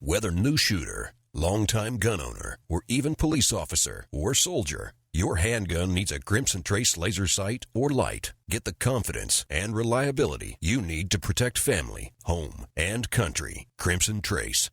Whether new shooter, longtime gun owner, or even police officer or soldier, your handgun needs a Crimson Trace laser sight or light. Get the confidence and reliability you need to protect family, home, and country. Crimson Trace.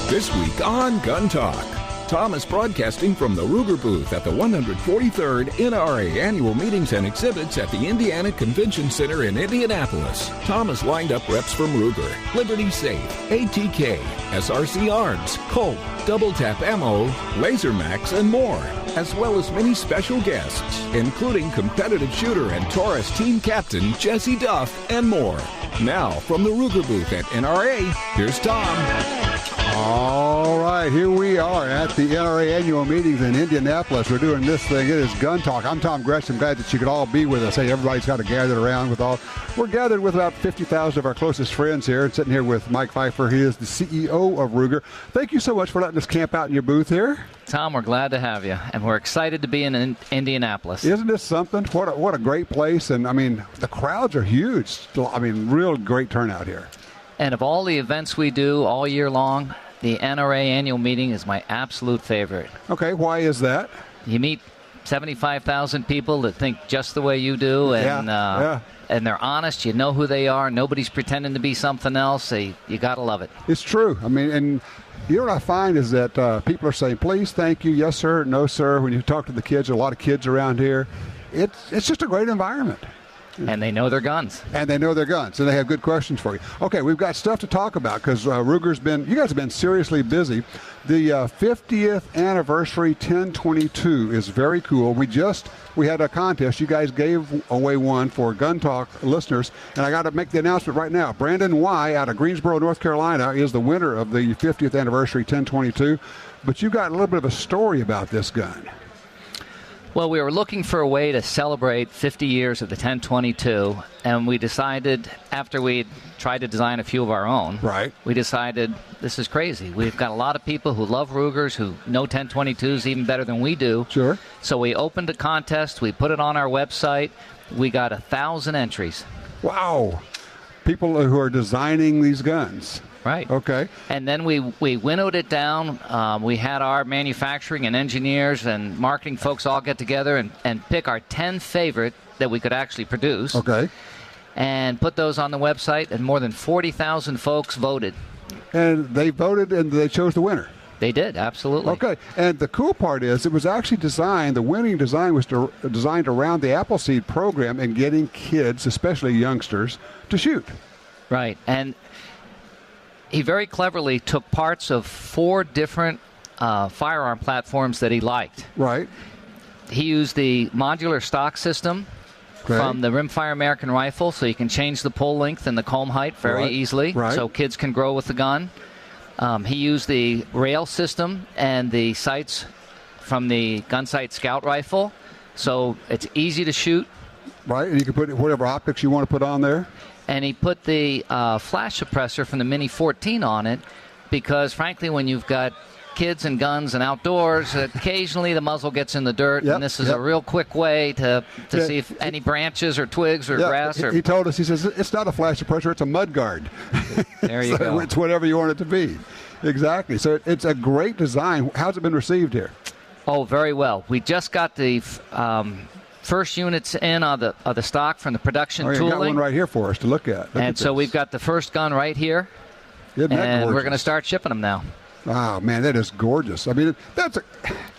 This week on Gun Talk, Tom is broadcasting from the Ruger booth at the 143rd NRA Annual Meetings and Exhibits at the Indiana Convention Center in Indianapolis. Tom has lined up reps from Ruger, Liberty Safe, ATK, SRC Arms, Colt, Double Tap Ammo, Lasermax, and more, as well as many special guests, including competitive shooter and Taurus team captain Jesse Duff, and more. Now, from the Ruger booth at NRA, here's Tom. All right, here we are at the NRA annual meetings in Indianapolis. We're doing this thing. It is Gun Talk. I'm Tom Gresham. Glad that you could all be with us. Hey, everybody's got to gather around with all. We're gathered with about 50,000 of our closest friends here. And sitting here with Mike Fifer. He is the CEO of Ruger. Thank you so much for letting us camp out in your booth here. Tom, we're glad to have you, and we're excited to be in Indianapolis. Isn't this something? What a great place. And, I mean, the crowds are huge. I mean, real great turnout here. And of all the events we do all year long, the NRA annual meeting is my absolute favorite. Okay, why is that? You meet 75,000 people that think just the way you do, and and they're honest. You know who they are. Nobody's pretending to be something else. You got to love it. It's true. I mean, and you know what I find is that people are saying, please, thank you, yes, sir, no, sir. When you talk to the kids, a lot of kids around here, it's just a great environment. And they know their guns. And they know their guns, and they have good questions for you. Okay, we've got stuff to talk about because you guys have been seriously busy. The 50th anniversary 1022 is very cool. We had a contest. You guys gave away one for Gun Talk listeners, and I got to make the announcement right now. Brandon Y. out of Greensboro, North Carolina, is the winner of the 50th anniversary 1022. But you got a little bit of a story about this gun. Well, we were looking for a way to celebrate 50 years of the 1022, and we decided, after we tried to design a few of our own, we decided this is crazy. We've got a lot of people who love Rugers, who know 1022s even better than we do. Sure. So we opened a contest. We put it on our website. We got 1,000 entries. Wow. People who are designing these guns. Right. Okay. And then we winnowed it down. We had our manufacturing and engineers and marketing folks all get together and pick our 10 favorite that we could actually produce. Okay. And put those on the website, and more than 40,000 folks voted. And they voted and they chose the winner. They did, absolutely. Okay. And the cool part is it was actually designed, the winning design was designed around the Appleseed program and getting kids, especially youngsters, to shoot. Right. And he very cleverly took parts of 4 different firearm platforms that he liked. Right. He used the modular stock system from the Rimfire American Rifle, so you can change the pull length and the comb height very easily, so kids can grow with the gun. He used the rail system and the sights from the Gunsight Scout Rifle, so it's easy to shoot. Right, and you can put whatever optics you want to put on there. And he put the flash suppressor from the Mini 14 on it because, frankly, when you've got kids and guns and outdoors, occasionally the muzzle gets in the dirt, and this is a real quick way to see if any branches or twigs or grass. He told us, he says, it's not a flash suppressor, it's a mud guard. There you go. It's whatever you want it to be. Exactly. So it's a great design. How's it been received here? Oh, very well. We just got the first units in of the stock from the production tooling. Got one right here for us to look at. So we've got the first gun right here, and we're going to start shipping them now. Wow, man, that is gorgeous. I mean,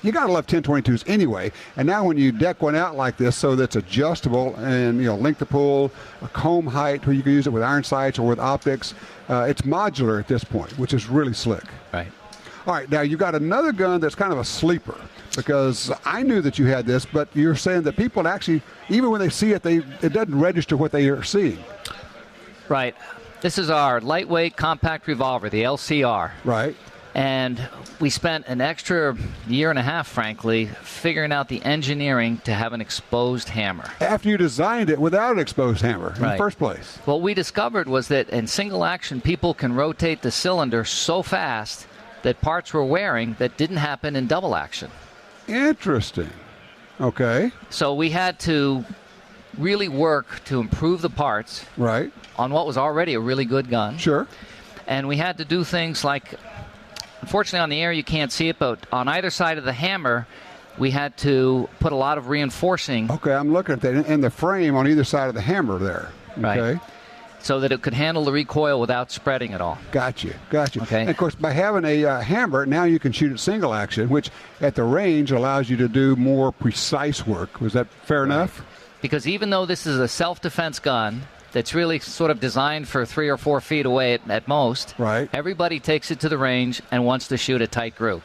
you got to love 1022s anyway. And now when you deck one out like this so that's adjustable and, length of pull, a comb height where you can use it with iron sights or with optics, it's modular at this point, which is really slick. Right. All right, now you got another gun that's kind of a sleeper because I knew that you had this, but you're saying that people actually, even when they see it, it doesn't register what they are seeing. Right. This is our lightweight compact revolver, the LCR. Right. And we spent an extra year and a half, frankly, figuring out the engineering to have an exposed hammer. After you designed it without an exposed hammer in the first place. What we discovered was that in single action, people can rotate the cylinder so fast that parts were wearing that didn't happen in double action. Interesting. Okay. So we had to really work to improve the parts on what was already a really good gun. Sure. And we had to do things like, unfortunately on the air you can't see it, but on either side of the hammer, we had to put a lot of reinforcing. Okay, I'm looking at that. And the frame on either side of the hammer there. Okay. Right. So that it could handle the recoil without spreading at all. Got you. Okay. And of course, by having a hammer, now you can shoot it single action, which at the range allows you to do more precise work. Was that fair enough? Because even though this is a self-defense gun that's really sort of designed for 3 or 4 feet away at most, everybody takes it to the range and wants to shoot a tight group.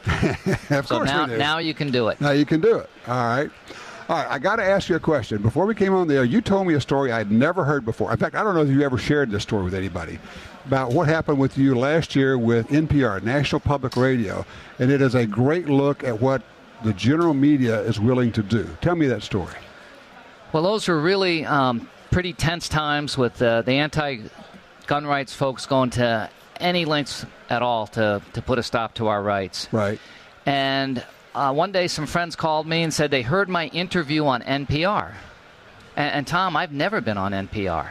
Of so course now you can do it. Now you can do it. All right, I got to ask you a question. Before we came on the air, you told me a story I'd never heard before. In fact, I don't know if you ever shared this story with anybody, about what happened with you last year with NPR, National Public Radio, and it is a great look at what the general media is willing to do. Tell me that story. Well, those were really pretty tense times with the anti-gun rights folks going to any lengths at all to put a stop to our rights. Right. And one day some friends called me and said they heard my interview on NPR. And Tom, I've never been on NPR.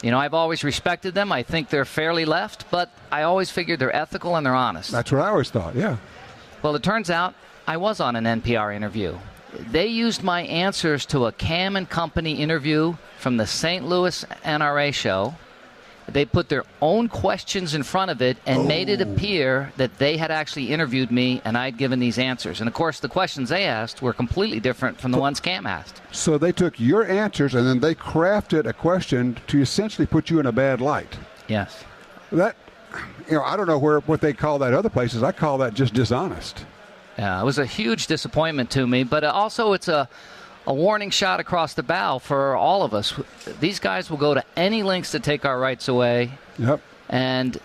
You know, I've always respected them. I think they're fairly left, but I always figured they're ethical and they're honest. That's what I always thought, yeah. Well, it turns out I was on an NPR interview. They used my answers to a Cam & Company interview from the St. Louis NRA show. They put their own questions in front of it and made it appear that they had actually interviewed me and I'd given these answers. And, of course, the questions they asked were completely different from the ones Cam asked. So they took your answers and then they crafted a question to essentially put you in a bad light. Yes. That, I don't know what they call that other places. I call that just dishonest. Yeah, it was a huge disappointment to me, but also it's a warning shot across the bow for all of us. These guys will go to any lengths to take our rights away. Yep. And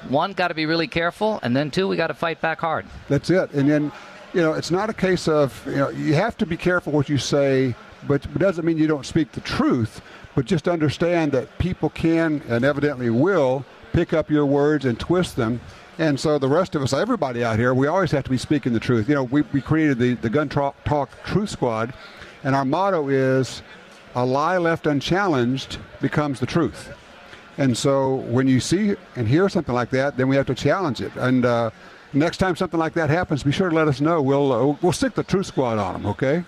one, got to be really careful, and then two, we got to fight back hard. That's it. And then, it's not a case of, you have to be careful what you say, but it doesn't mean you don't speak the truth, but just understand that people can and evidently will pick up your words and twist them. And so the rest of us, everybody out here, we always have to be speaking the truth. We created the Gun Talk Truth Squad, and our motto is, a lie left unchallenged becomes the truth. And so when you see and hear something like that, then we have to challenge it. And next time something like that happens, be sure to let us know. We'll stick the Truth Squad on them, okay?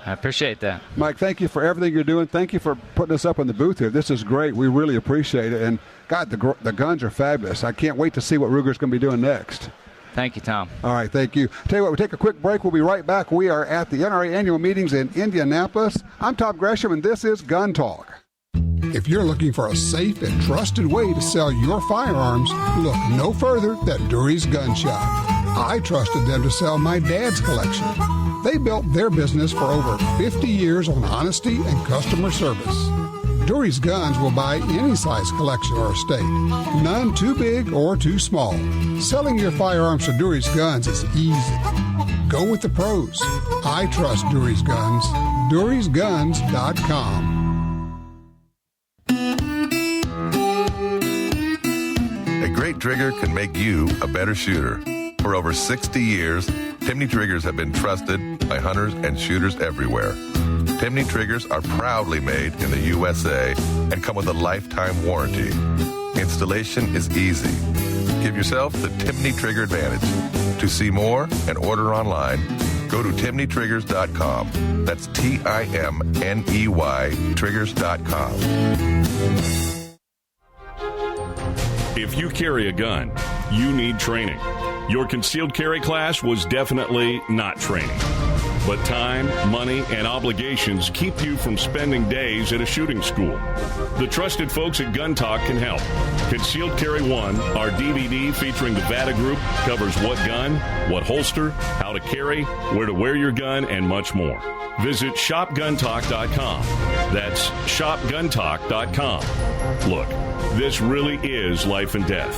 I appreciate that. Mike, thank you for everything you're doing. Thank you for putting us up in the booth here. This is great. We really appreciate it. And, God, the guns are fabulous. I can't wait to see what Ruger's going to be doing next. Thank you, Tom. All right, thank you. Tell you what, we'll take a quick break. We'll be right back. We are at the NRA annual meetings in Indianapolis. I'm Tom Gresham, and this is Gun Talk. If you're looking for a safe and trusted way to sell your firearms, look no further than Dury's Gun Shop. I trusted them to sell my dad's collection. They built their business for over 50 years on honesty and customer service. Dury's Guns will buy any size collection or estate, none too big or too small. Selling your firearms to Dury's Guns is easy. Go with the pros. I trust Dury's Guns. DurysGuns.com. A great trigger can make you a better shooter. For over 60 years, Timney triggers have been trusted by hunters and shooters everywhere. Timney triggers are proudly made in the USA and come with a lifetime warranty. Installation is easy. Give yourself the Timney Trigger advantage. To see more and order online, go to timneytriggers.com. That's TIMNEY triggers.com. If you carry a gun, you need training. Your concealed carry class was definitely not training. But time, money, and obligations keep you from spending days at a shooting school. The trusted folks at Gun Talk can help. Concealed Carry 1, our DVD featuring the VADA Group, covers what gun, what holster, how to carry, where to wear your gun, and much more. Visit shopguntalk.com. That's shopguntalk.com. Look, this really is life and death.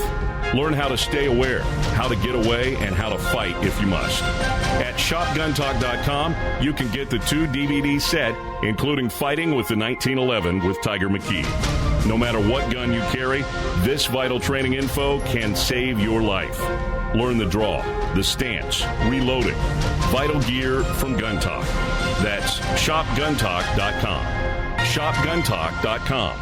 Learn how to stay aware, how to get away, and how to fight if you must. At shopguntalk.com, you can get the 2 DVD set, including Fighting with the 1911 with Tiger McKee. No matter what gun you carry, this vital training info can save your life. Learn the draw, the stance, reloading, vital gear from Gun Talk. That's shopguntalk.com. ShopGunTalk.com.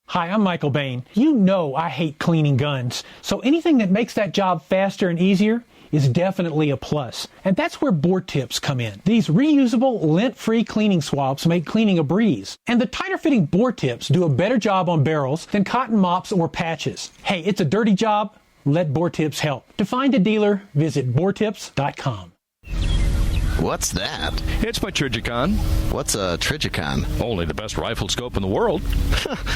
Hi, I'm Michael Bain. You know I hate cleaning guns, so anything that makes that job faster and easier is definitely a plus. And that's where Bore Tips come in. These reusable, lint-free cleaning swabs make cleaning a breeze. And the tighter-fitting Bore Tips do a better job on barrels than cotton mops or patches. Hey, it's a dirty job. Let Bore Tips help. To find a dealer, visit BoreTips.com. What's that? It's my Trijicon. What's a Trijicon? Only the best rifle scope in the world.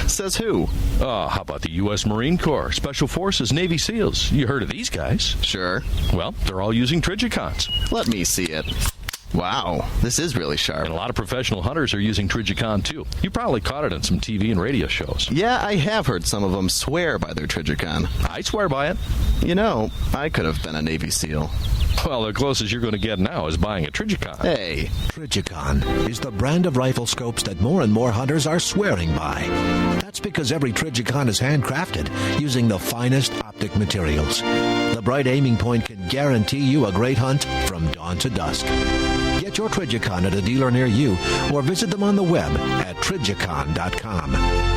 Says who? How about the U.S. Marine Corps, Special Forces, Navy SEALs? You heard of these guys? Sure. Well, they're all using Trijicons. Let me see it. Wow, this is really sharp. And a lot of professional hunters are using Trijicon, too. You probably caught it on some TV and radio shows. Yeah, I have heard some of them swear by their Trijicon. I swear by it. You know, I could have been a Navy SEAL. Well, the closest you're going to get now is buying a Trijicon. Hey. Trijicon is the brand of rifle scopes that more and more hunters are swearing by. That's because every Trijicon is handcrafted using the finest optic materials. The bright aiming point can guarantee you a great hunt from dawn to dusk. Get your Trijicon at a dealer near you or visit them on the web at Trijicon.com.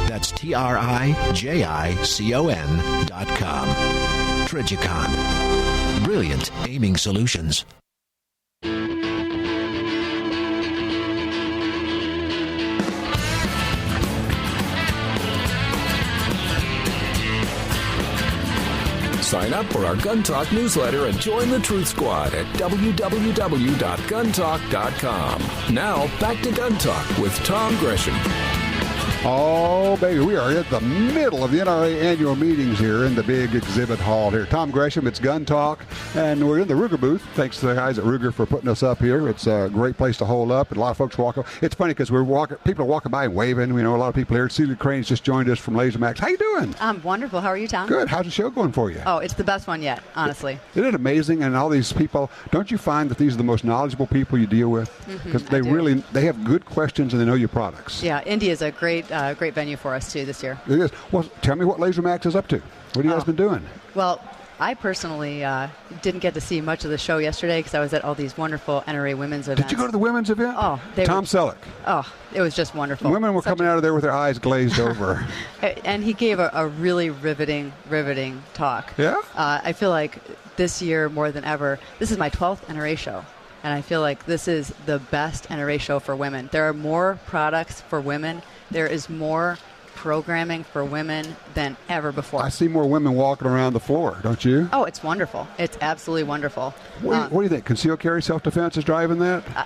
That's Trijicon.com. Trijicon. Brilliant aiming solutions. Sign up for our Gun Talk newsletter and join the Truth Squad at www.guntalk.com. Now, back to Gun Talk with Tom Gresham. Oh, baby, we are in the middle of the NRA annual meetings here in the big exhibit hall here. Tom Gresham, it's Gun Talk, and we're in the Ruger booth. Thanks to the guys at Ruger for putting us up here. It's a great place to hold up, and a lot of folks walk up. It's funny because people are walking by and waving. We know a lot of people here. Celia Crane's just joined us from Lasermax. How you doing? I'm wonderful. How are you, Tom? Good. How's the show going for you? Oh, it's the best one yet, honestly. Isn't it amazing? And all these people, don't you find that these are the most knowledgeable people you deal with? Because they have good questions and they know your products. Yeah, India is a great venue for us, too, this year. It is. Well, tell me what Lasermax is up to. What have you guys been doing? Well, I personally didn't get to see much of the show yesterday because I was at all these wonderful NRA women's events. Did you go to the women's event? Oh, Tom Selleck. Oh, it was just wonderful. Women were coming out of there with their eyes glazed over. And he gave a really riveting talk. Yeah? I feel like this year, more than ever, this is my 12th NRA show. And I feel like this is the best NRA show for women. There are more products for women. There is more programming for women than ever before. I see more women walking around the floor, don't you? Oh, it's wonderful. It's absolutely wonderful. What do you think? Concealed carry self-defense is driving that? I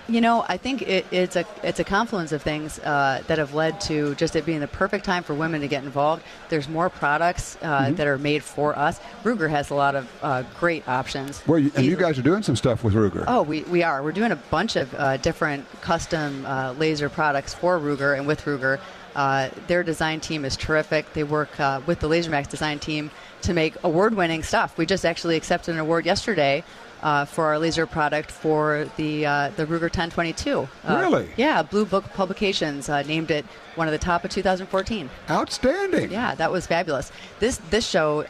think it's a confluence of things that have led to just it being the perfect time for women to get involved. There's more products that are made for us. Ruger has a lot of great options. Well, and you guys are doing some stuff with Ruger. Oh, we are. We're doing a bunch of different custom laser products for Ruger and with Ruger. Their design team is terrific. They work with the Lasermax design team to make award-winning stuff. We just actually accepted an award yesterday for our laser product for the Ruger 1022. Really? Yeah, Blue Book Publications named it one of the top of 2014. Outstanding. Yeah, that was fabulous. This show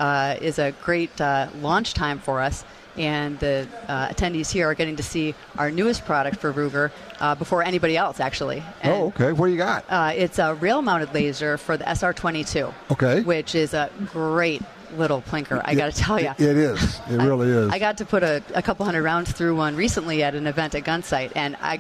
is a great launch time for us. And the attendees here are getting to see our newest product for Ruger before anybody else, actually. And okay. What do you got? It's a rail-mounted laser for the SR22. Okay. Which is a great little plinker, I got to tell you. It is. It really is. I got to put a couple hundred rounds through one recently at an event at Gunsight, and I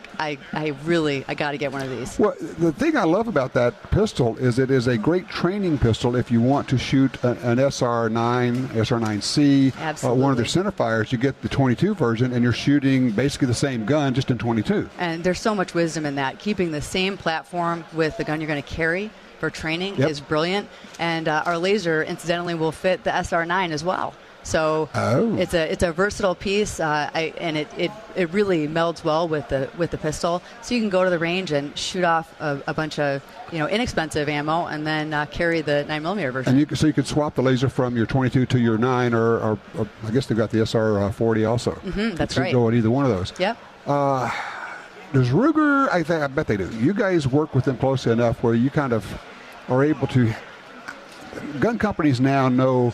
got to get one of these. Well, the thing I love about that pistol is it is a great training pistol if you want to shoot an SR9, SR9C, one of their centerfires. You get the 22 version, and you're shooting basically the same gun, just in 22. And there's so much wisdom in that. Keeping the same platform with the gun you're going to carry for training is brilliant, and our laser incidentally will fit the SR9 as well. So it's a versatile piece, and it really melds well with the pistol. So you can go to the range and shoot off a bunch of inexpensive ammo, and then carry the 9mm version. And so you could swap the laser from your 22 to your 9, or I guess they've got the SR40 also. That's right. Go at either one of those. Yep. Does Ruger? I bet they do. You guys work with them closely enough where you kind of are able to. Gun companies now know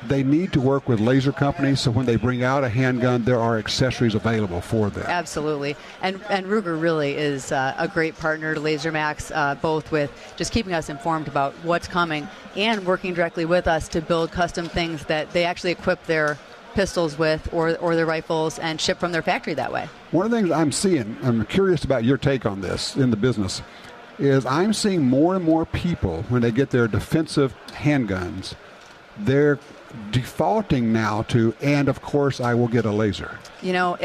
they need to work with laser companies, so when they bring out a handgun, there are accessories available for them. Absolutely. And Ruger really is a great partner to LaserMax, both with just keeping us informed about what's coming and working directly with us to build custom things that they actually equip their pistols with or their rifles and ship from their factory that way. One of the things I'm seeing, I'm curious about your take on this in the business, is I'm seeing more and more people, when they get their defensive handguns, they're defaulting now to, and of course I will get a laser. You know,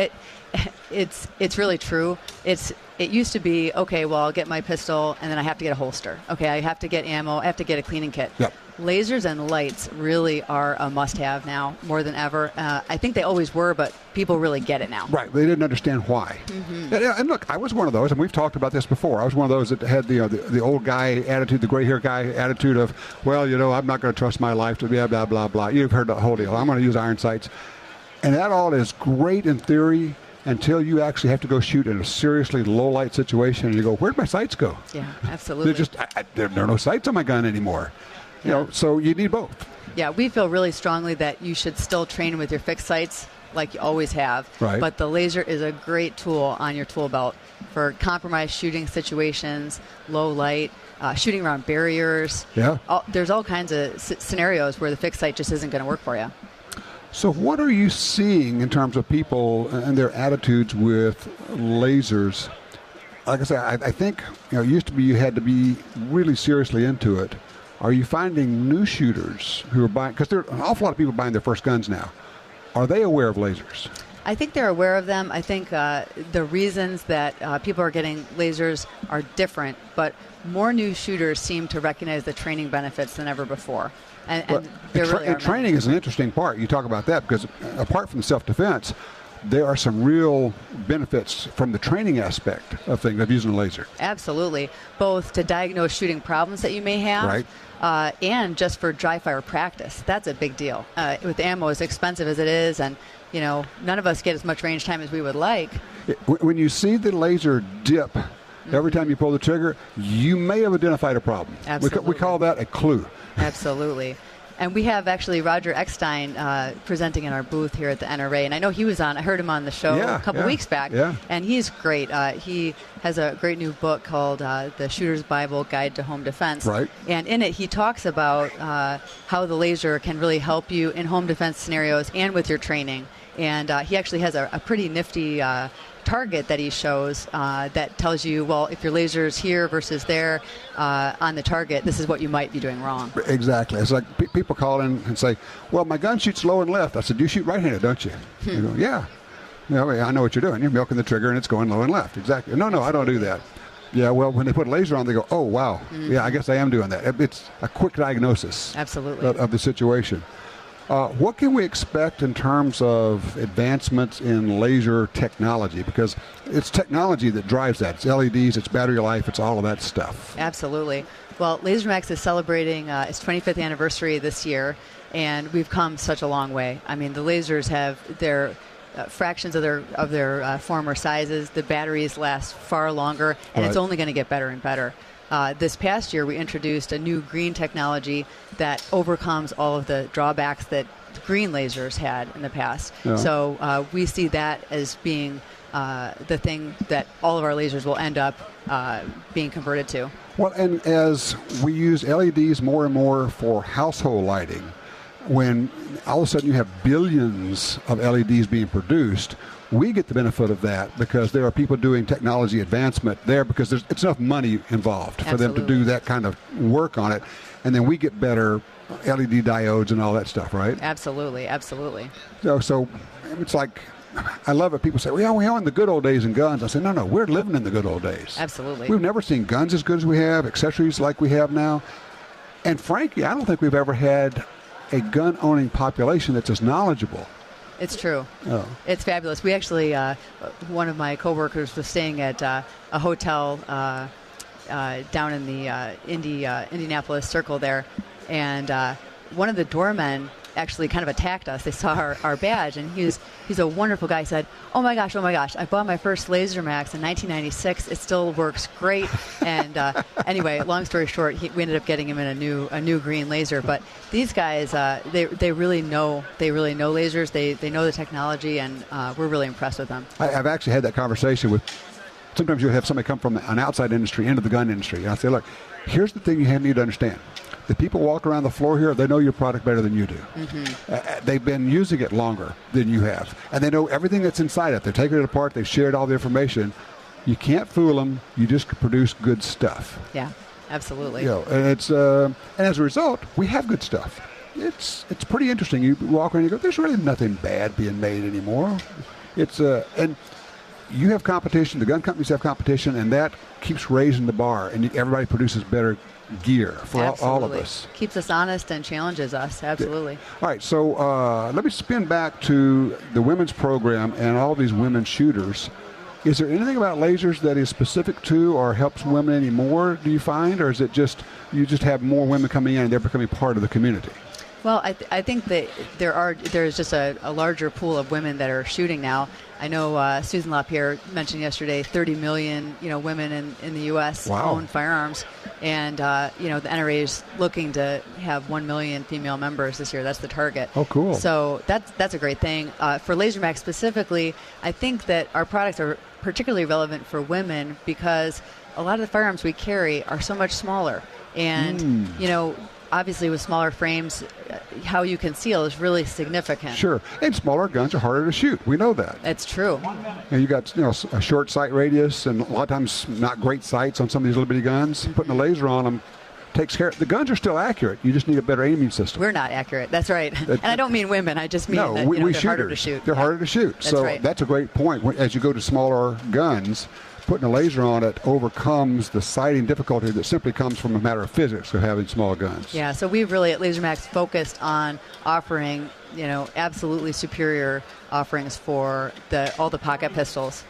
it's really true. It used to be, okay, well, I'll get my pistol and then I have to get a holster. Okay, I have to get ammo, I have to get a cleaning kit. Yep. Lasers and lights really are a must-have now more than ever. I think they always were, but people really get it now. Right. They didn't understand why. Mm-hmm. And look, I was one of those, and we've talked about this before. I was one of those that had the old guy attitude, the gray hair guy attitude of, well, I'm not going to trust my life to blah, blah, blah, blah. You've heard the whole deal. I'm going to use iron sights. And that all is great in theory until you actually have to go shoot in a seriously low-light situation, and you go, where'd my sights go? Yeah, absolutely. There are no sights on my gun anymore. So you need both. Yeah, we feel really strongly that you should still train with your fixed sights like you always have. Right. But the laser is a great tool on your tool belt for compromised shooting situations, low light, shooting around barriers. Yeah. There's all kinds of scenarios where the fixed sight just isn't going to work for you. So what are you seeing in terms of people and their attitudes with lasers? Like I say, I think it used to be you had to be really seriously into it. Are you finding new shooters who are buying, because there are an awful lot of people buying their first guns now. Are they aware of lasers? I think they're aware of them. I think the reasons that people are getting lasers are different, but more new shooters seem to recognize the training benefits than ever before. And training is an interesting part. You talk about that because apart from self-defense, there are some real benefits from the training aspect of things, of using a laser. Absolutely. Both to diagnose shooting problems that you may have, right, and just for dry fire practice. That's a big deal. With ammo, as expensive as it is, and none of us get as much range time as we would like. When you see the laser dip every time you pull the trigger, you may have identified a problem. Absolutely. We call that a clue. Absolutely. And we have actually Roger Eckstein presenting in our booth here at the NRA. And I know he was on, I heard him on the show a couple weeks back. Yeah. And he's great. He has a great new book called The Shooter's Bible Guide to Home Defense. Right. And in it, he talks about how the laser can really help you in home defense scenarios and with your training. And he actually has a pretty nifty target that he shows that tells you, well, if your laser's here versus there on the target, this is what you might be doing wrong. Exactly. It's like people call in and say, well, my gun shoots low and left. I said, you shoot right-handed, don't you? You go, yeah. I know what you're doing. You're milking the trigger and it's going low and left. Exactly. No, I don't do that. Yeah, well, when they put a laser on, they go, oh, wow. Mm-hmm. Yeah, I guess I am doing that. It's a quick diagnosis. Absolutely. Of the situation. What can we expect in terms of advancements in laser technology? Because it's technology that drives that. It's LEDs, it's battery life, it's all of that stuff. Absolutely. Well, LaserMax is celebrating its 25th anniversary this year, and we've come such a long way. I mean, the lasers have their fractions of their former sizes. The batteries last far longer, and It's only going to get better and better. This past year, we introduced a new green technology that overcomes all of the drawbacks that green lasers had in the past. Yeah. So we see that as being the thing that all of our lasers will end up being converted to. Well, and as we use LEDs more and more for household lighting, when all of a sudden you have billions of LEDs being produced, we get the benefit of that because there are people doing technology advancement there because it's enough money involved for them to do that kind of work on it. And then we get better LED diodes and all that stuff, right? Absolutely. So it's like, I love it. People say, well, we're in the good old days in guns. I say, no, we're living in the good old days. Absolutely. We've never seen guns as good as we have, accessories like we have now. And frankly, I don't think we've ever had a gun-owning population that's as knowledgeable. It's true. Oh. It's fabulous. We actually, one of my coworkers was staying at a hotel down in the Indianapolis Circle there, and one of the doormen actually kind of attacked us. They saw our badge, and he's a wonderful guy. He said, oh my gosh, I bought my first Lasermax in 1996. It still works great. And anyway, long story short, we ended up getting him in a new green laser. But these guys, they really know lasers. They know the technology, and we're really impressed with them. I've actually had that conversation with. Sometimes you'll have somebody come from an outside industry into the gun industry. And I say, look, here's the thing you need to understand. The people walk around the floor here, they know your product better than you do. Mm-hmm. They've been using it longer than you have. And they know everything that's inside it. They're taking it apart. They've shared all the information. You can't fool them. You just produce good stuff. Yeah, absolutely. And it's and as a result, we have good stuff. It's pretty interesting. You walk around and you go, there's really nothing bad being made anymore. And you have competition, the gun companies have competition, and that keeps raising the bar, and everybody produces better gear for all of us. Keeps us honest and challenges us, absolutely. All right, so let me spin back to the women's program and all these women shooters. Is there anything about lasers that is specific to or helps women anymore, do you find, or is it just you just have more women coming in and they're becoming part of the community? Well, I think that there's just a larger pool of women that are shooting now. I know Susan LaPierre mentioned yesterday 30 million women in the U.S. own firearms, and the NRA is looking to have 1 million female members this year. That's the target. Oh, cool. So that's a great thing. For Lasermax specifically, I think that our products are particularly relevant for women because a lot of the firearms we carry are so much smaller, and obviously with smaller frames, how you conceal is really significant. Sure, and smaller guns are harder to shoot. We know that. That's true. And you got a short sight radius, and a lot of times not great sights on some of these little bitty guns. Mm-hmm. Putting a laser on them takes care. The guns are still accurate. You just need a better aiming system. We're not accurate. That's right. And I don't mean women. I just mean that they're harder to shoot. They're harder to shoot. That's so right. That's a great point. As you go to smaller guns, putting a laser on it overcomes the sighting difficulty that simply comes from a matter of physics of having small guns. Yeah, so we've really at Lasermax focused on offering, absolutely superior offerings for all the pocket pistols.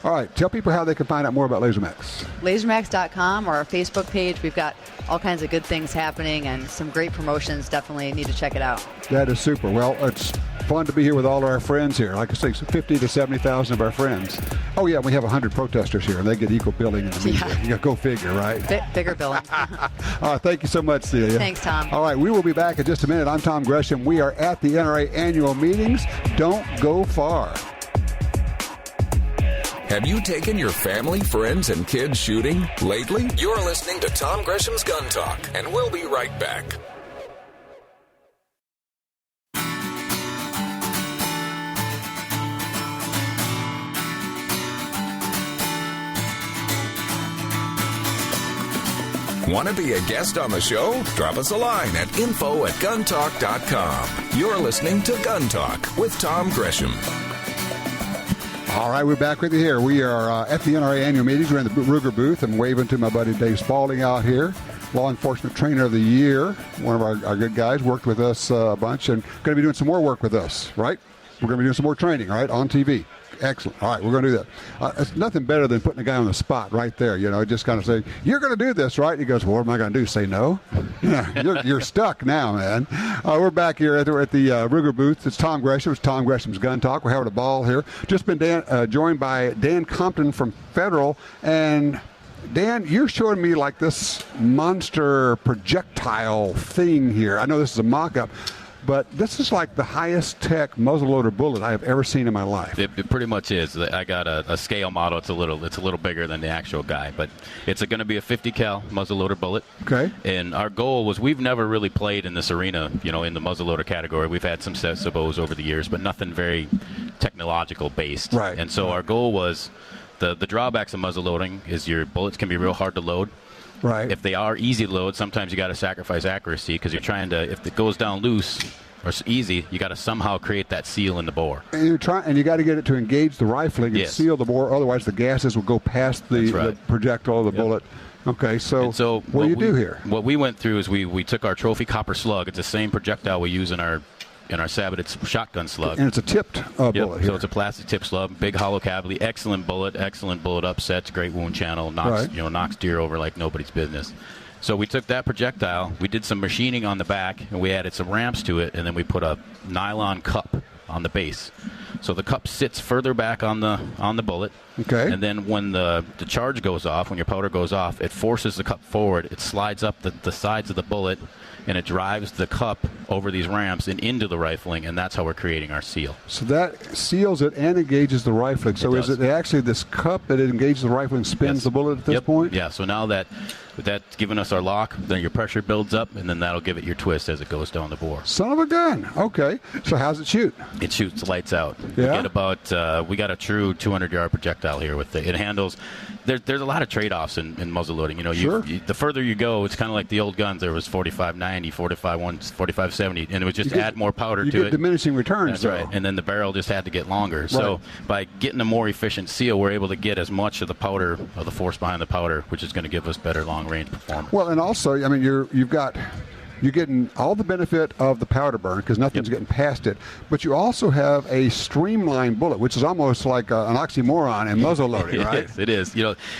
All right, tell people how they can find out more about Lasermax. Lasermax.com or our Facebook page. We've got all kinds of good things happening and some great promotions. Definitely need to check it out. That is super. Well, it's fun to be here with all of our friends here. Like I say, 50 to 70,000 of our friends. Oh, yeah, we have 100 protesters here, and they get equal billing in the media. You go figure, right? Bigger billing. All right, thank you so much, Celia. Thanks, Tom. All right, we will be back in just a minute. I'm Tom Gresham. We are at the NRA annual meetings. Don't go far. Have you taken your family, friends, and kids shooting lately? You're listening to Tom Gresham's Gun Talk, and we'll be right back. Want to be a guest on the show? Drop us a line at info@guntalk.com. You're listening to Gun Talk with Tom Gresham. All right, we're back with you here. We are at the NRA annual meetings. We're in the Ruger booth. I'm waving to my buddy Dave Spalding out here, Law Enforcement Trainer of the Year, one of our good guys, worked with us a bunch and going to be doing some more work with us, right? We're going to be doing some more training, right, on TV. Excellent. All right, we're going to do that. It's nothing better than putting a guy on the spot right there, just kind of say, you're going to do this, right? He goes, well, what am I going to do? Say no? Yeah, you're stuck now, man. We're back here at the Ruger booth. It's Tom Gresham. It's Tom Gresham's Gun Talk. We're having a ball here. Just been joined by Dan Compton from Federal. And Dan, you're showing me like this monster projectile thing here. I know this is a mock-up, but this is like the highest tech muzzleloader bullet I have ever seen in my life. It pretty much is. I got a scale model. It's a little bigger than the actual guy, but it's going to be a 50 cal muzzleloader bullet. Okay. And our goal was we've never really played in this arena, in the muzzleloader category. We've had some sets of those over the years, but nothing very technological based. Right. And so our goal was the drawbacks of muzzleloading is your bullets can be real hard to load. Right. If they are easy to load, sometimes you got to sacrifice accuracy because you're trying to, if it goes down loose or easy, you got to somehow create that seal in the bore. And you got to get it to engage the rifling and seal the bore, otherwise the gases will go past the projectile of the bullet. Okay, so what do you do here? What we went through is we took our trophy copper slug. It's the same projectile we use in our Saboted shotgun slug. And it's a tipped bullet here. So it's a plastic tip slug, big hollow cavity, excellent bullet upsets, great wound channel, knocks deer over like nobody's business. So we took that projectile, we did some machining on the back, and we added some ramps to it, and then we put a nylon cup on the base. So the cup sits further back on the bullet. Okay. And then when the charge goes off, when your powder goes off, it forces the cup forward. It slides up the sides of the bullet, and it drives the cup over these ramps and into the rifling, and that's how we're creating our seal. So that seals it and engages the rifling. So is it actually this cup that it engages the rifle and spins the bullet at this point? Yeah, so now that's giving us our lock, then your pressure builds up, and then that'll give it your twist as it goes down the bore. Son of a gun. Okay. So how's it shoot? It shoots lights out. Yeah? We got a true 200-yard projectile here with it. It handles... There's a lot of trade-offs in muzzle loading. Sure. The further you go, it's kind of like the old guns. There was 45-90, 45-70, and it was just add more powder to it. You get diminishing returns. That's right. And then the barrel just had to get longer. Right. So by getting a more efficient seal, we're able to get as much of the powder, of the force behind the powder, which is going to give us better long-range performance. Well, and also, I mean, you're getting all the benefit of the powder burn because nothing's getting past it. But you also have a streamlined bullet, which is almost like an oxymoron in muzzle loading, right? It is.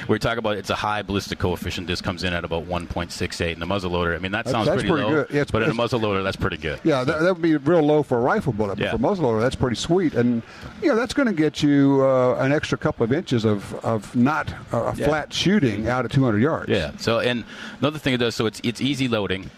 We're talking about it's a high ballistic coefficient. This comes in at about 1.68 in the muzzle loader. I mean, that sounds pretty low, good. Yeah, but in a muzzle loader, that's pretty good. Yeah, that would be real low for a rifle bullet, but for a muzzle loader, that's pretty sweet. And that's going to get you an extra couple of inches of not flat shooting out at 200 yards. Yeah. So, and another thing it does, so it's easy loading.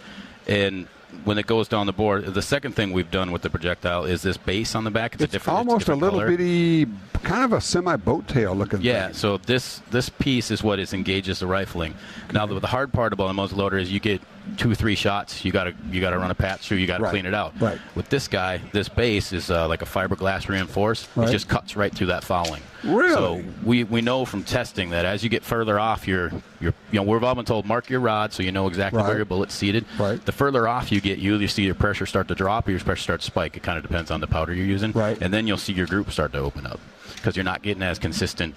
And when it goes down the board, the second thing we've done with the projectile is this base on the back. It's almost a little color. Bitty, kind of a semi-boat tail looking thing. Yeah, so this piece is what engages the rifling. Now, the hard part about a muzzle loader is you get 2-3 shots. You got to run a patch through. You got to clean it out. Right. With this guy, this base is like a fiberglass reinforced. It just cuts right through that fouling. Really? So we know from testing that as you get further off, we've all been told mark your rod so you know exactly where your bullet's seated. Right. The further off you get, you see your pressure start to drop or your pressure start to spike. It kind of depends on the powder you're using. Right. And then you'll see your group start to open up because you're not getting as consistent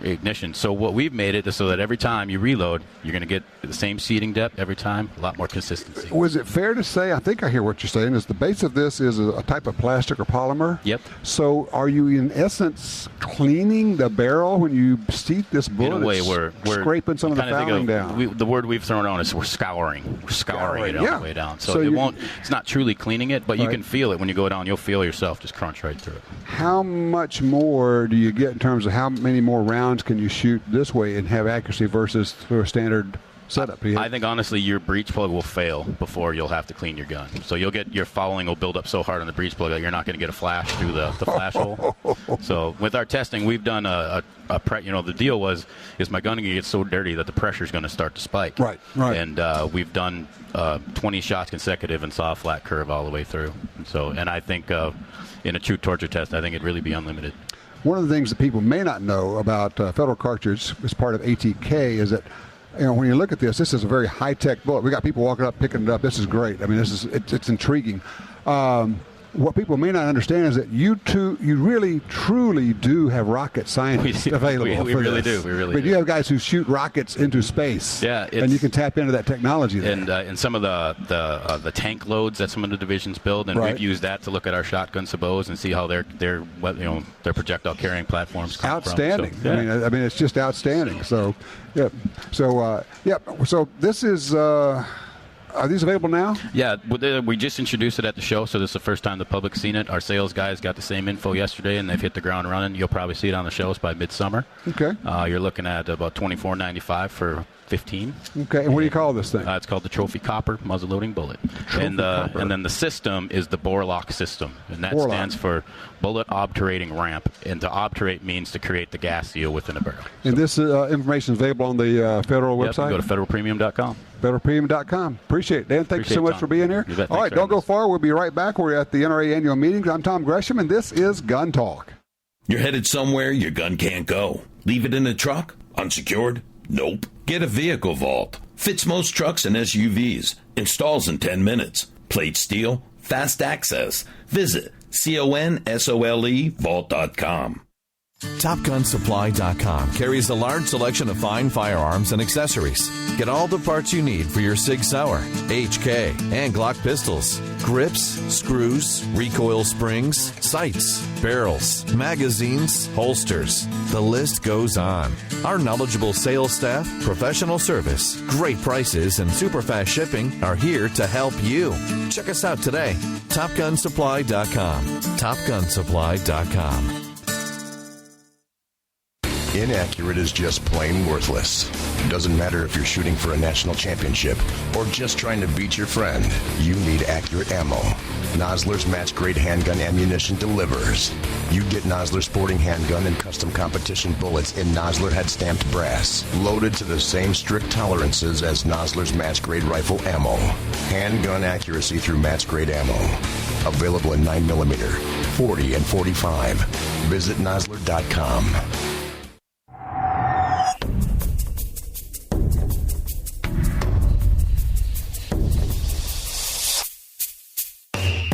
ignition. So what we've made it is so that every time you reload, you're going to get the same seating depth every time, a lot more consistency. Was it fair to say, I think I hear what you're saying, is the base of this is a type of plastic or polymer? Yep. So are you in essence cleaning the barrel when you seat this bullet? In a way, we're scraping some of the fouling down. The word we've thrown on is we're scouring. We're scouring it on the way down. So it's not truly cleaning it, but you can feel it when you go down. You'll feel yourself just crunch right through it. How much more do you get in terms of how many more rounds can you shoot this way and have accuracy versus through a standard setup? I think honestly your breech plug will fail before you'll have to clean your gun. So you'll get your fouling will build up so hard on the breech plug that you're not going to get a flash through the flash hole. So with our testing, we've done the deal is my gun going to get so dirty that the pressure is going to start to spike. Right. And we've done 20 shots consecutive and saw a flat curve all the way through. And I think in a true torture test, I think it'd really be unlimited. One of the things that people may not know about Federal Cartridge as part of ATK is that when you look at this is a very high-tech bullet. We got people walking up, picking it up. This is great. I mean, it's intriguing. What people may not understand is that you really, truly do have rocket scientists available. We really do. We really do. You have guys who shoot rockets into space. Yeah, and you can tap into that technology there. And some of the tank loads that some of the divisions build, and we've used that to look at our shotgun sabots and see how their projectile carrying platforms come outstanding. from. So, I mean, it's just outstanding. So, yeah. So this is. Are these available now? Yeah, we just introduced it at the show, so this is the first time the public's seen it. Our sales guys got the same info yesterday, and they've hit the ground running. You'll probably see it on the shows by midsummer. Okay. You're looking at about $24.95 for 15. Okay, and what do you call this thing? It's called the Trophy Copper Muzzle-Loading Bullet. And then the system is the bore lock system, and that stands for Bullet Obturating Ramp. And to obturate means to create the gas seal within a barrel. And this information is available on the Federal website? You go to federalpremium.com. federalpremium.com. Appreciate it. Dan, thank you so much for being here. All right, don't go far. We'll be right back. We're at the NRA annual meetings. I'm Tom Gresham, and this is Gun Talk. You're headed somewhere your gun can't go. Leave it in the truck? Unsecured? Nope. Get a vehicle vault. Fits most trucks and SUVs. Installs in 10 minutes. Plate steel. Fast access. Visit CONSOLE vault.com. TopGunSupply.com carries a large selection of fine firearms and accessories. Get all the parts you need for your Sig Sauer, HK, and Glock pistols. Grips, screws, recoil springs, sights, barrels, magazines, holsters. The list goes on. Our knowledgeable sales staff, professional service, great prices, and super fast shipping are here to help you. Check us out today. TopGunSupply.com. TopGunSupply.com. Inaccurate is just plain worthless. Doesn't matter if you're shooting for a national championship or just trying to beat your friend. You need accurate ammo. Nosler's match-grade handgun ammunition delivers. You get Nosler sporting handgun and custom competition bullets in Nosler head-stamped brass, loaded to the same strict tolerances as Nosler's match-grade rifle ammo. Handgun accuracy through match-grade ammo. Available in 9mm, 40, and 45. Visit Nosler.com.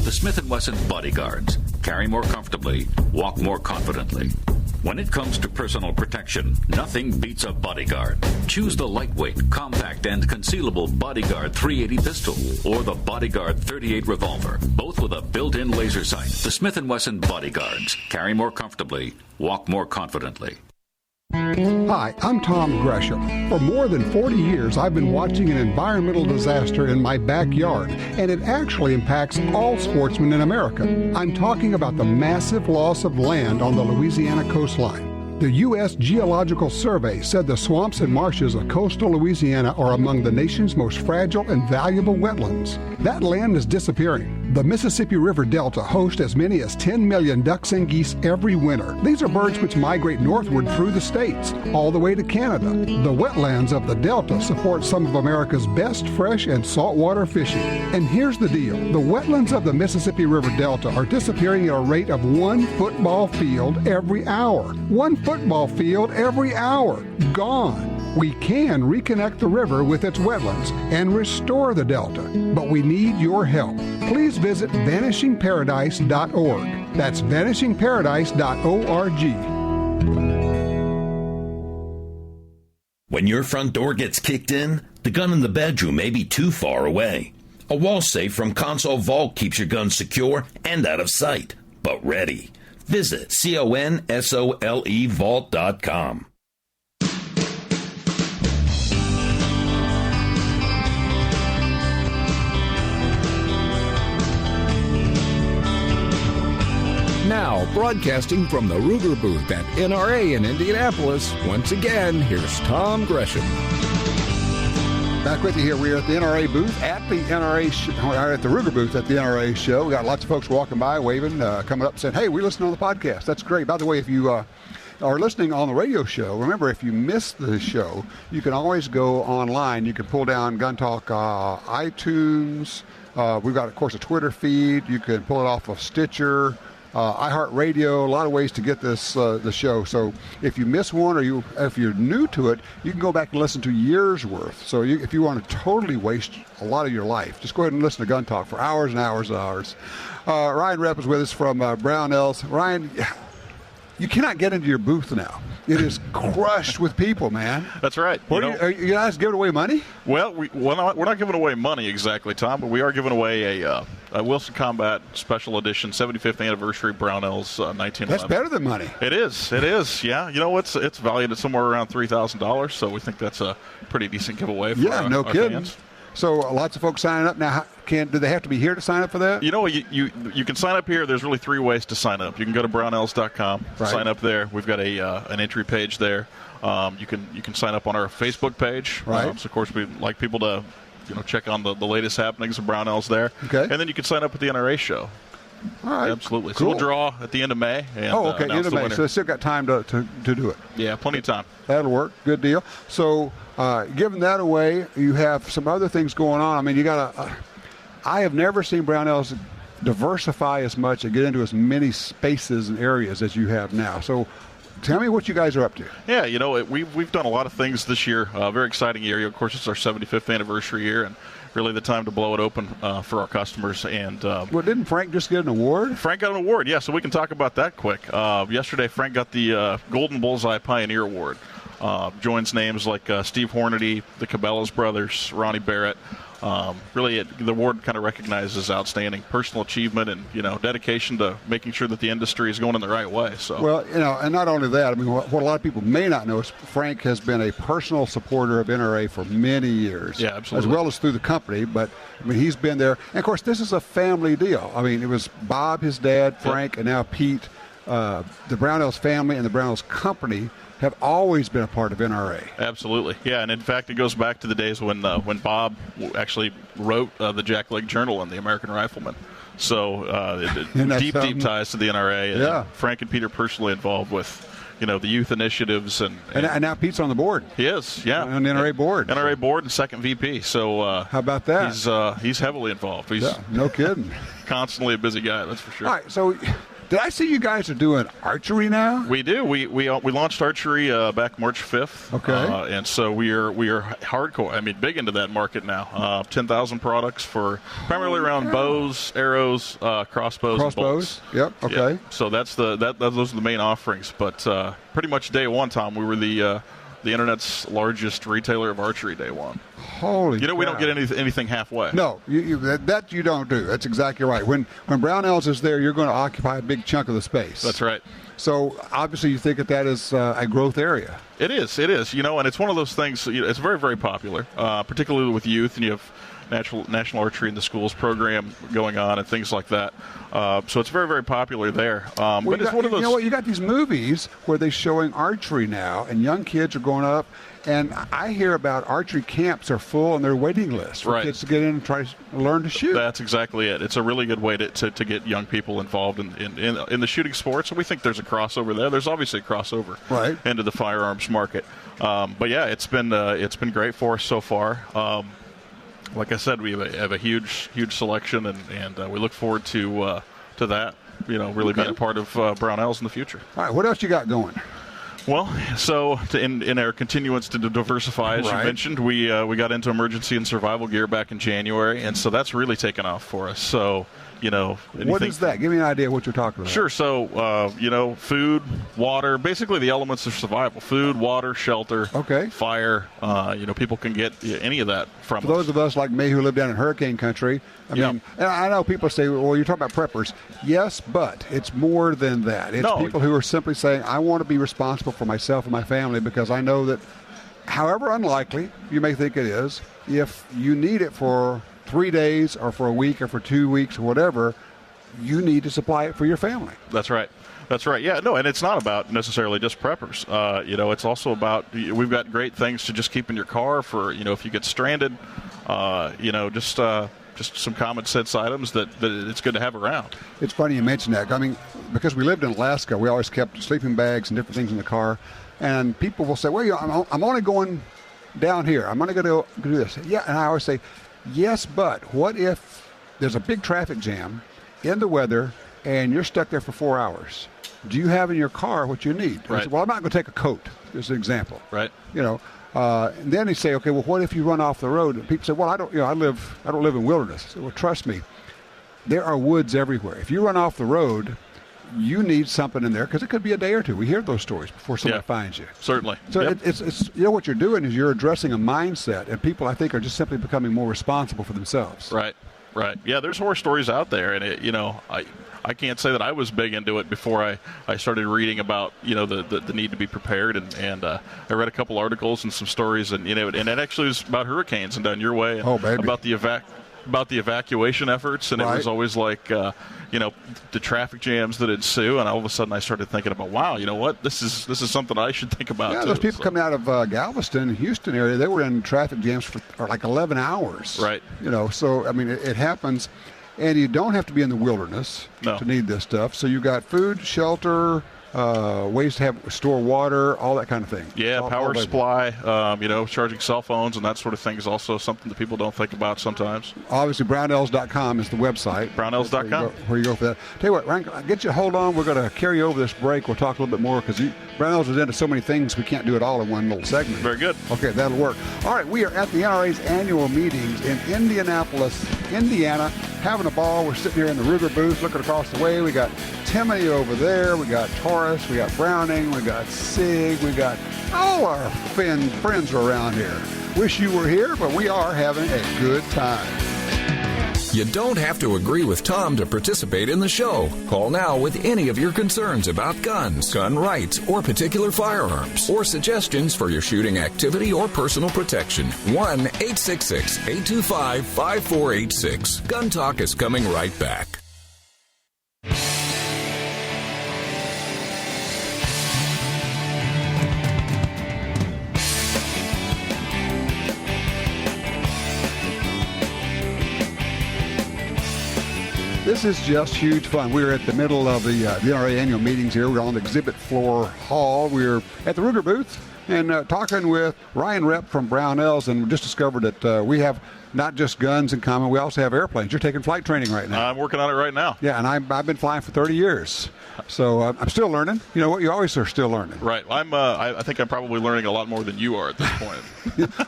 The Smith & Wesson Bodyguards. Carry more comfortably, walk more confidently. When it comes to personal protection, nothing beats a Bodyguard. Choose the lightweight, compact, and concealable Bodyguard 380 pistol or the Bodyguard 38 revolver, both with a built-in laser sight. The Smith & Wesson Bodyguards. Carry more comfortably, walk more confidently. Hi, I'm Tom Gresham. For more than 40 years, I've been watching an environmental disaster in my backyard, and it actually impacts all sportsmen in America. I'm talking about the massive loss of land on the Louisiana coastline. The U.S. Geological Survey said the swamps and marshes of coastal Louisiana are among the nation's most fragile and valuable wetlands. That land is disappearing. The Mississippi River Delta hosts as many as 10 million ducks and geese every winter. These are birds which migrate northward through the states, all the way to Canada. The wetlands of the Delta support some of America's best fresh and saltwater fishing. And here's the deal. The wetlands of the Mississippi River Delta are disappearing at a rate of 1 football field every hour. 1 football field every hour. Gone. We can reconnect the river with its wetlands and restore the Delta, but we need your help. Please visit vanishingparadise.org. That's vanishingparadise.org. When your front door gets kicked in, the gun in the bedroom may be too far away. A wall safe from Console Vault keeps your gun secure and out of sight, but ready. Visit CONSOLEvault.com. Now, broadcasting from the Ruger booth at NRA in Indianapolis, once again, here's Tom Gresham. Back with you here. We're at the NRA booth at the at the Ruger booth at the NRA show. We got lots of folks walking by, waving, coming up, saying, "Hey, we listen on the podcast." That's great. By the way, if you are listening on the radio show, remember, if you missed the show, you can always go online. You can pull down Gun Talk iTunes. We've got, of course, a Twitter feed. You can pull it off of Stitcher. iHeartRadio, a lot of ways to get this the show. So if you miss one, or if you're new to it, you can go back and listen to years worth. So if you want to totally waste a lot of your life, just go ahead and listen to Gun Talk for hours and hours and hours. Ryan Repp is with us from Brownells. Ryan, you cannot get into your booth now. It is crushed with people, man. That's right. Are you guys giving away money? Well, we're not giving away money exactly, Tom, but we are giving away a Wilson Combat Special Edition 75th Anniversary Brownells 1911. That's better than money. It is. Yeah. You know, it's valued at somewhere around $3,000, so we think that's a pretty decent giveaway for no our kidding. fans. So lots of folks signing up now. Do they have to be here to sign up for that? You know, you can sign up here. There's really 3 ways to sign up. You can go to brownells.com, sign up there. We've got an entry page there. You can sign up on our Facebook page. Right. So of course, we'd like people to check on the latest happenings of Brownells there. Okay. And then you can sign up at the NRA show. All right. Absolutely. Cool. So we'll draw at the end of May. And, end of May. So they still got time to do it. Yeah, plenty of time. That'll work. Good deal. So giving that away, you have some other things going on. I mean, you got I have never seen Brownells diversify as much and get into as many spaces and areas as you have now. So tell me what you guys are up to. Yeah, we've done a lot of things this year. Very exciting year. Of course, it's our 75th anniversary year, and really the time to blow it open for our customers. And well, didn't Frank just get an award? Frank got an award, yeah, so we can talk about that quick. Yesterday, Frank got the Golden Bullseye Pioneer Award. Joins names like Steve Hornady, the Cabela's brothers, Ronnie Barrett. Really, the award kind of recognizes outstanding personal achievement and, dedication to making sure that the industry is going in the right way. So, well, and not only that, I mean, what a lot of people may not know is Frank has been a personal supporter of NRA for many years. Yeah, absolutely. As well as through the company, but, I mean, he's been there. And, of course, this is a family deal. I mean, it was Bob, his dad, Frank, and now Pete. The Brownells family and the Brownells company have always been a part of NRA. Absolutely, yeah, and in fact, it goes back to the days when Bob actually wrote the Jack Leg Journal and the American Rifleman. So deep ties to the NRA. Yeah. And Frank and Pete are personally involved with, the youth initiatives and now Pete's on the board. He is, yeah, on the NRA board. NRA board and second VP. So how about that? He's heavily involved. He's no kidding. Constantly a busy guy, that's for sure. All right, so. Did I see you guys are doing archery now? We do. We launched archery back March 5th. Okay. And so we are hardcore. I mean, big into that market now. 10,000 products for primarily around bows, arrows, crossbows. And bolts. Yep. Okay. Yeah. So those are the main offerings. But pretty much day one, Tom, we were the internet's largest retailer of archery day one. Holy we don't get anything halfway. No, that you don't do. That's exactly right. When Brownells is there, you're going to occupy a big chunk of the space. That's right. So obviously you think that is a growth area. It is, and it's one of those things, it's very, very popular, particularly with youth, and you have National Archery in the Schools program going on and things like that. So it's very, very popular there. But it's one of those. You know what? You got these movies where they're showing archery now, and young kids are going up. And I hear about archery camps are full on their waiting list for kids to get in and try to learn to shoot. That's exactly it. It's a really good way to get young people involved in the shooting sports. And we think there's a crossover there. There's obviously a crossover into the firearms market. But yeah, it's been great for us so far. Like I said, we have a huge selection, and we look forward to that. Really being a part of Brownells in the future. All right, what else you got going? Well, so in our continuance to diversify, as you mentioned, we got into emergency and survival gear back in January, and so that's really taken off for us. So, what is that? Give me an idea of what you're talking about. Sure. So, food, water, basically the elements of survival: food, water, shelter, fire. People can get any of that from us. For those of us like me who live down in hurricane country, I mean, and I know people say, well, you're talking about preppers. Yes, but it's more than that. It's people who are simply saying, I want to be responsible for myself and my family because I know that, however unlikely you may think it is, if you need it for 3 days or for a week or for 2 weeks or whatever, you need to supply it for your family. That's right. Yeah, no, and it's not about necessarily just preppers. It's also about, we've got great things to just keep in your car for, if you get stranded, just some common sense items that it's good to have around. It's funny you mention that. I mean, because we lived in Alaska, we always kept sleeping bags and different things in the car. And people will say, well, I'm only going down here. I'm only going to do this. Yeah, and I always say, yes, but what if there's a big traffic jam in the weather and you're stuck there for 4 hours? Do you have in your car what you need? Right. I said, well, I'm not going to take a coat, as an example. Right. And then they say, okay, well, what if you run off the road? And people say, well, I don't live in wilderness. I say, well, trust me, there are woods everywhere. If you run off the road, you need something in there because it could be a day or two. We hear those stories before somebody finds you. Certainly. So it's what you're doing is you're addressing a mindset, and people I think are just simply becoming more responsible for themselves. Right. Yeah, there's horror stories out there, and I can't say that I was big into it before I started reading about the need to be prepared, and I read a couple articles and some stories, and and it actually was about hurricanes and down your way, and about the evacuation efforts, and it was always like the traffic jams that ensue, and all of a sudden I started thinking about, wow, you know what, this is something I should think about. Yeah, those people coming out of Galveston, Houston area, they were in traffic jams for like 11 hours. Right. So I mean it happens. And you don't have to be in the wilderness to need this stuff. So you got food, shelter, ways to store water, all that kind of thing. Yeah, power supply, charging cell phones and that sort of thing is also something that people don't think about sometimes. Obviously, Brownells.com is the website. Brownells.com. Where you go for that. Tell you what, Ryan, get you hold on. We're going to carry over this break. We'll talk a little bit more because Brownells is into so many things we can't do it all in one little segment. Very good. Okay, that'll work. All right, we are at the NRA's annual meetings in Indianapolis, Indiana, having a ball. We're sitting here in the Ruger booth looking across the way. We got Timothy over there. We got Taurus. We got Browning. We got Sig. We got all our friends are around here. Wish you were here, but we are having a good time. You don't have to agree with Tom to participate in the show. Call now with any of your concerns about guns, gun rights, or particular firearms, or suggestions for your shooting activity or personal protection. 1-866-825-5486. Gun Talk is coming right back. This is just huge fun. We're at the middle of the NRA annual meetings here. We're on the exhibit floor hall. We're at the Ruger booth and talking with Ryan Repp from Brownells, and we just discovered that we have not just guns in common, we also have airplanes. You're taking flight training right now. I'm working on it right now. Yeah, and I've been flying for 30 years. So I'm still learning. You know what? You always are still learning. Right. I think I'm probably learning a lot more than you are at this point.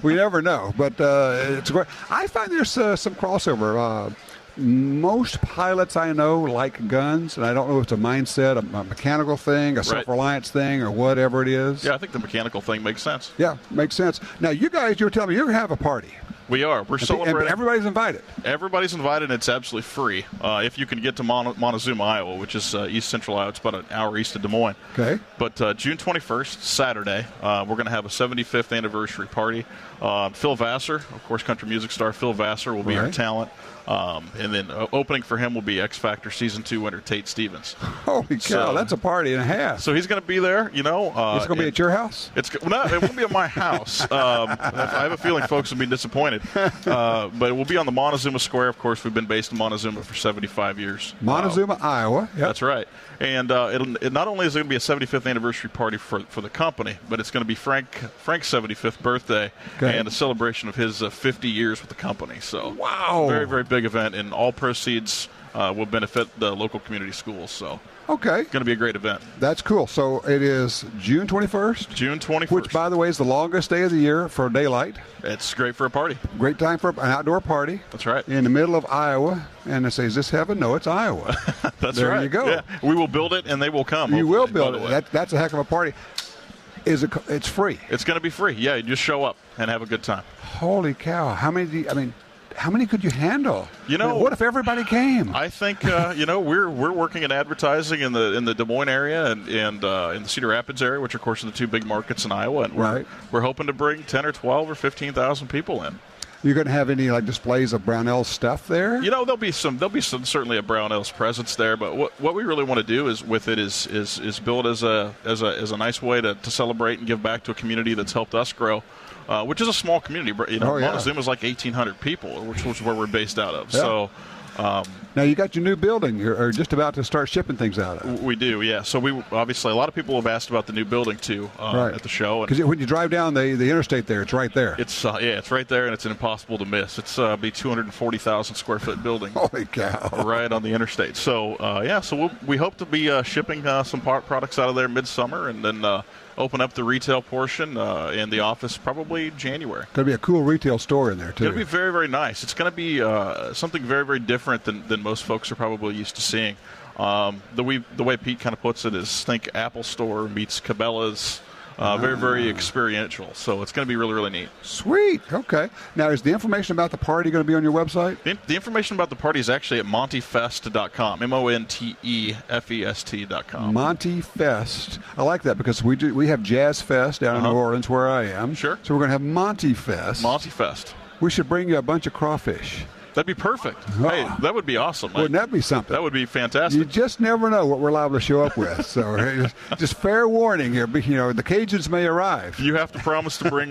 We never know, but it's great. I find there's some crossover. Most pilots I know like guns, and I don't know if it's a mindset, a mechanical thing, a self-reliance thing, or whatever it is. Yeah, I think the mechanical thing makes sense. Yeah, makes sense. Now, you guys, you were telling me you're going to have a party. We are. We're celebrating. And everybody's invited. Everybody's invited, and it's absolutely free. If you can get to Montezuma, Iowa, which is east central Iowa. It's about an hour east of Des Moines. Okay. But June 21st, Saturday, we're going to have a 75th anniversary party. Phil Vassar, of course, country music star Phil Vassar will be our talent. And then opening for him will be X Factor Season 2 winner Tate Stevens. Holy cow, that's a party and a half. So he's going to be there, It's going to be at your house? No, it won't be at my house. I have a feeling folks will be disappointed. But it will be on the Montezuma Square. Of course, we've been based in Montezuma for 75 years. Montezuma, Iowa. Yep. That's right. And it not only is it going to be a 75th anniversary party for the company, but it's going to be Frank's 75th birthday and a celebration of his 50 years with the company. So wow, very, very big event, and all proceeds will benefit the local community schools. So okay, it's going to be a great event. That's cool. So it is June 21st? June 21st. Which, by the way, is the longest day of the year for daylight. It's great for a party. Great time for an outdoor party. That's right. In the middle of Iowa. And they say, is this heaven? No, it's Iowa. That's there right. There you go. Yeah. We will build it, and they will come. You will build it. That's a heck of a party. It's free? It's going to be free. Yeah, you just show up and have a good time. Holy cow. How many could you handle? What if everybody came? I think we're working in advertising in the Des Moines area and in the Cedar Rapids area, which of course are the two big markets in Iowa, and we're hoping to bring 10 or 12 or 15,000 people in. You're going to have any displays of Brownells stuff there? There'll be some certainly a Brownells presence there, but what we really want to do is build as a nice way to celebrate and give back to a community that's helped us grow. Which is a small community. Montezuma is like 1,800 people, which is where we're based out of. Yeah. So now you got your new building. You're just about to start shipping things out of. We do, yeah. So we obviously a lot of people have asked about the new building too at the show. Because when you drive down the interstate there, it's right there. It's it's right there, and it's impossible to miss. It's be 240,000 square foot building. Holy cow! Right on the interstate. So so we hope to be shipping some products out of there midsummer, and then open up the retail portion and the office probably January. Going to be a cool retail store in there too. It's going to be very, very nice. It's going to be something very, very different than most folks are probably used to seeing. The way Pete kind of puts it is think Apple Store meets Cabela's. Very, very experiential. So it's going to be really, really neat. Sweet. Okay. Now, is the information about the party going to be on your website? The information about the party is actually at montefest.com. MONTEFEST.com. Montefest. I like that because we have Jazz Fest down in New Orleans where I am. Sure. So we're going to have Montefest. Montefest. We should bring you a bunch of crawfish. That'd be perfect. Oh. Hey, that would be awesome. Wouldn't that be something? That would be fantastic. You just never know what we're liable to show up with. So just fair warning here. The Cajuns may arrive. You have to promise to bring,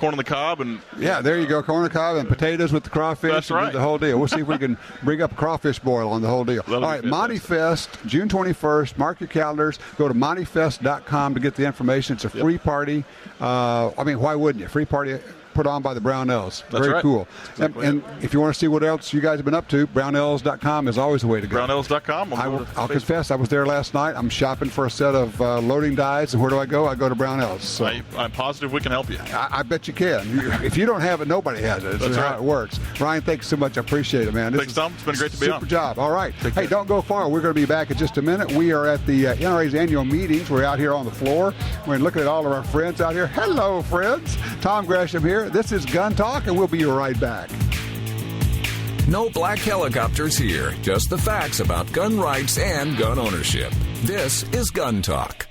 corn on the cob. Yeah, there you go. Corn on the cob and potatoes with the crawfish. That's right. The whole deal. We'll see if we can bring up a crawfish boil on the whole deal. All right, Monty Fest, June 21st. Mark your calendars. Go to montyfest.com to get the information. It's a free party. Why wouldn't you? Free party put on by the Brownells. That's Very right. cool. And if you want to see what else you guys have been up to, brownells.com is always the way to go. Brownells.com. I'll confess, I was there last night. I'm shopping for a set of loading dies, and where do I go? I go to Brownells. So I'm positive we can help you. I bet you can. If you don't have it, nobody has it. That's how it works. Ryan, thanks so much. I appreciate it, man. Thanks, Tom. It's been great to be on. Super job. All right. Hey, don't go far. We're going to be back in just a minute. We are at the NRA's annual meetings. We're out here on the floor. We're looking at all of our friends out here. Hello, friends. Tom Gresham here. This is Gun Talk, and we'll be right back. No black helicopters here, just the facts about gun rights and gun ownership. This is Gun Talk.